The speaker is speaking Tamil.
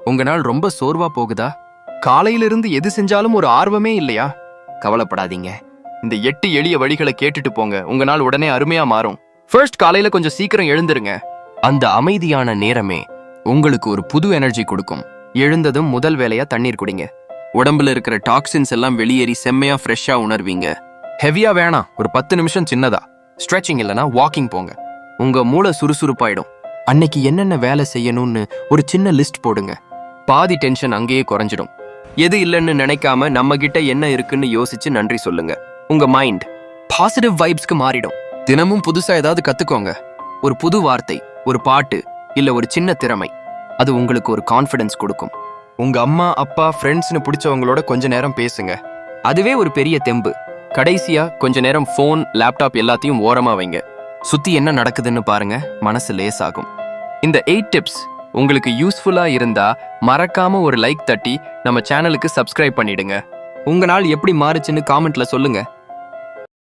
உங்க நாள் ரொம்ப சோர்வா போகுதா? காலையிலிருந்து எது செஞ்சாலும் ஒரு ஆர்வமே இல்லையா? கவலைப்படாதீங்க. இந்த 8 எளிய வழிகளை கேட்டுட்டு போங்க. உங்க நாள் உடனே அருமையா மாறும். ஃபர்ஸ்ட், காலையில கொஞ்சம் சீக்கிரம் எழுந்துருங்க. அந்த அமைதியான நேரமே உங்களுக்கு ஒரு புது எனர்ஜி கொடுக்கும். எழுந்ததும் முதல் வேலையா தண்ணீர் குடிங்க. உடம்புல இருக்கிற டாக்ஸின்ஸ் எல்லாம் வெளியேறி செம்மையா ஃப்ரெஷ்ஷா உணர்வீங்க. ஹெவியா வேணாம், ஒரு 10 நிமிஷம் சின்னதா ஸ்ட்ரெச்சிங் இல்லனா வாக்கிங் போங்க. உங்க மூளை சுறுசுறுப்பாயிடும். அன்னைக்கு என்னென்ன வேலை செய்யணும்னு ஒரு சின்ன லிஸ்ட் போடுங்க. பாதி டென்ஷன் அங்கேயே குறைஞ்சிடும். எது இல்லைன்னு நினைக்காம நம்ம கிட்ட என்ன இருக்குன்னு யோசிச்சு நன்றி சொல்லுங்க. உங்க மைண்ட் பாசிட்டிவ் வைப்ஸ்க்கு மாறிடும். தினமும் புதுசா ஏதாவது கத்துக்கோங்க. ஒரு புது வார்த்தை, ஒரு பாட்டு, இல்ல ஒரு சின்ன திறமை. அது உங்களுக்கு ஒரு கான்ஃபிடன்ஸ் கொடுக்கும். உங்க அம்மா அப்பா ஃப்ரெண்ட்ஸ்னு பிடிச்சவங்களோட கொஞ்ச நேரம் பேசுங்க. அதுவே ஒரு பெரிய தெம்பு. கடைசியா கொஞ்ச நேரம் ஃபோன், லேப்டாப் எல்லாத்தையும் ஓரமா வைங்க. சுத்தி என்ன நடக்குதுன்னு பாருங்க, மனசு லேசாகும். இந்த 8 டிப்ஸ் உங்களுக்கு யூஸ்ஃபுல்லா இருந்தா மறக்காம ஒரு லைக் தட்டி நம்ம சேனலுக்கு சப்ஸ்கிரைப் பண்ணிடுங்க. உங்க நாள் எப்படி மாறுச்சுன்னு காமெண்ட்ல சொல்லுங்க.